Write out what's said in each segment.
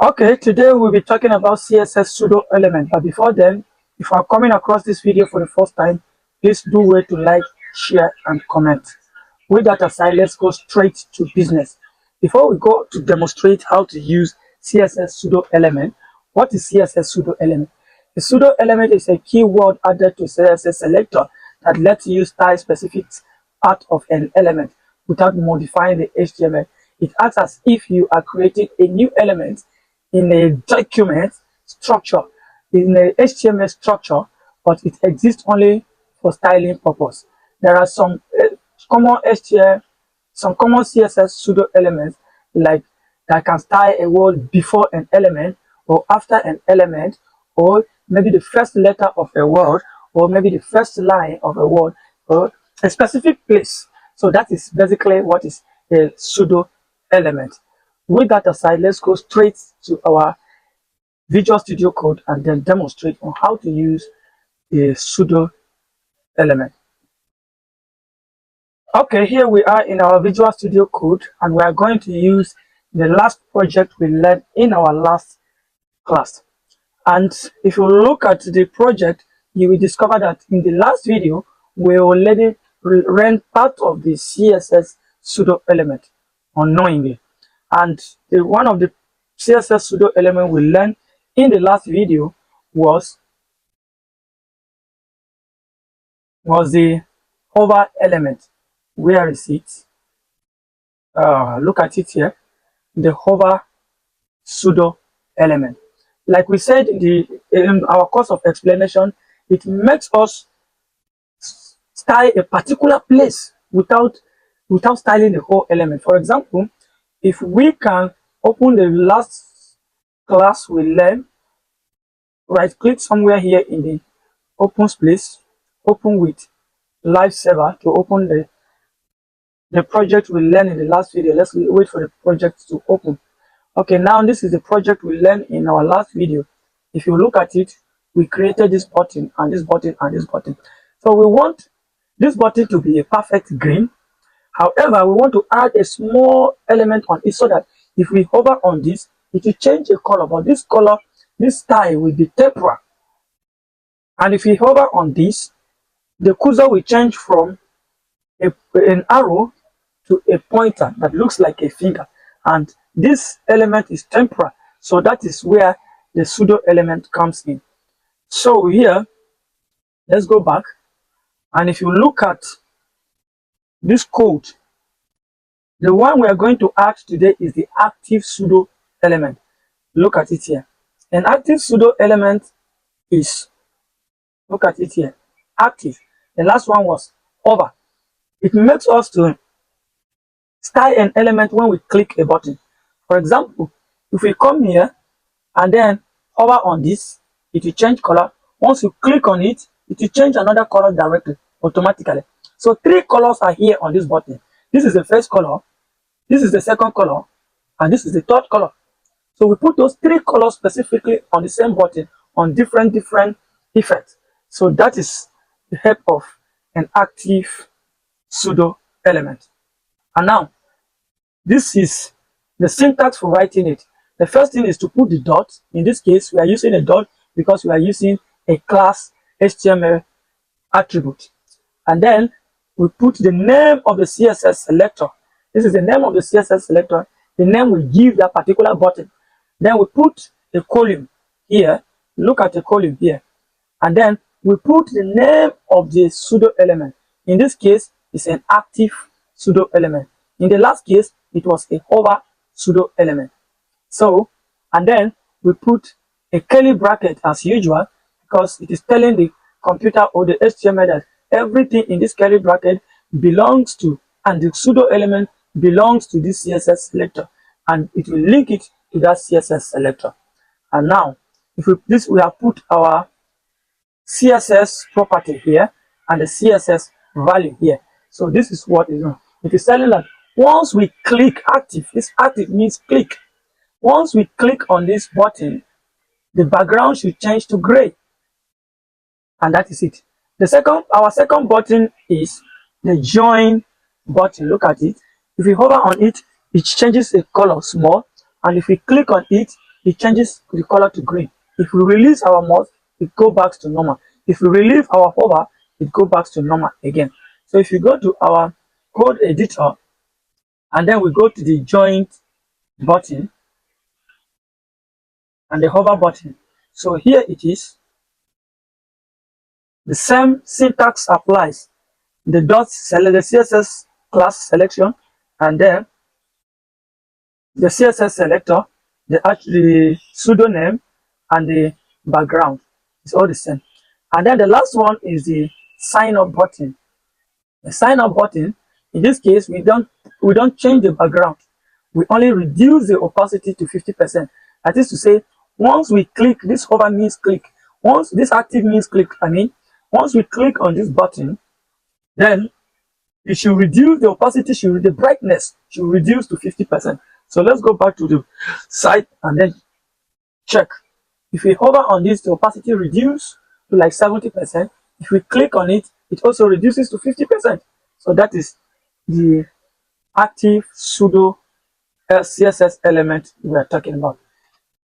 Okay, today we'll be talking about CSS pseudo element. But before then, if you are coming across this video for the first time, please do wait to like, share, and comment. With that aside, let's go straight to business. Before we go to demonstrate how to use CSS pseudo element, what is CSS pseudo element? A pseudo element is a keyword added to CSS selector that lets you style specific part of an element without modifying the HTML. It acts as if you are creating a new element in a document structure, in a HTML structure, but it exists only for styling purpose. There are some common HTML, some common CSS pseudo elements like that can style a word before an element or after an element, or maybe the first letter of a word, or maybe the first line of a word, or a specific place. So that is basically what is a pseudo element. With that aside, let's go straight to our Visual Studio Code and then demonstrate on how to use a pseudo element. Okay, here we are in our Visual Studio Code, and we are going to use the last project we learned in our last class. And if you look at the project, you will discover that in the last video, we already ran part of the CSS pseudo element unknowingly. And one of the CSS pseudo element we learned in the last video was the hover element. Where is it? Look at it here, the hover pseudo element. Like we said in our course of explanation, it makes us style a particular place without styling the whole element. For example, if we can open the last class we learned, right click somewhere here in the open space, open with live server to open the project we learned in the last video. Let's wait for the project to open. Okay, now this is the project we learned in our last video. If you look at it, we created this button and this button and this button. So we want this button to be a perfect green. However, we want to add a small element on it so that if we hover on this, it will change the color, but this color, this style will be temporal. And if we hover on this, the cursor will change from an arrow to a pointer that looks like a finger, and this element is temporal, so that is where the pseudo element comes in. So here, let's go back, and if you look at this code, the one we are going to add today is the active pseudo element. Look at it here. An active pseudo element is, look at it here, active. The last one was hover. It makes us to style an element when we click a button. For example, if we come here and then hover on this, it will change color. Once you click on it, it will change another color directly, automatically. So 3 colors are here on this button. This is the first color, this is the second color, and this is the third color. So we put those 3 colors specifically on the same button on different effects. So that is the help of an active pseudo element. And now, this is the syntax for writing it. The first thing is to put the dot. In this case, we are using a dot because we are using a class HTML attribute. And then we put the name of the CSS selector. This is the name of the CSS selector, the name we give that particular button. Then we put a column here. Look at the column here. And then we put the name of the pseudo element. In this case, it's an active pseudo element. In the last case, it was a hover pseudo element. So, and then we put a curly bracket as usual, because it is telling the computer or the HTML that everything in this curly bracket belongs to, and the pseudo element belongs to this CSS selector, and it will link it to that CSS selector. And now, if we have put our CSS property here and the CSS value here. So this is what is on. It is telling that once we click active, this active means click. Once we click on this button, the background should change to gray. And that is it. Our second button is the join button. Look at it. If we hover on it, it changes the color small. And if we click on it, it changes the color to green. If we release our mouse, it goes back to normal. If we relieve our hover, it goes back to normal again. So if you go to our code editor and then we go to the joint button and the hover button, so here it is. The same syntax applies. The dot select the CSS class selection, and then the CSS selector, the pseudonym, and the background. It's all the same. And then the last one is the sign up button. The sign up button, in this case, we don't change the background. We only reduce the opacity to 50%. That is to say, once we click, this hover means click. Once this active means click, once we click on this button, then it should reduce the opacity, the brightness should reduce to 50%. So let's go back to the site and then check. If we hover on this, the opacity reduces to like 70%. If we click on it, it also reduces to 50%. So that is the active pseudo CSS element we are talking about.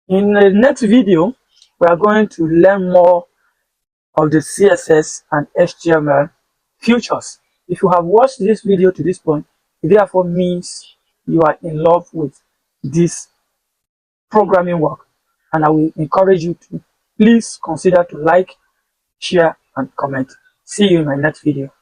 In the next video, we are going to learn more of the CSS and HTML features. If you have watched this video to this point, it therefore means you are in love with this programming work, and I will encourage you to please consider to like, share, and comment. See you in my next video.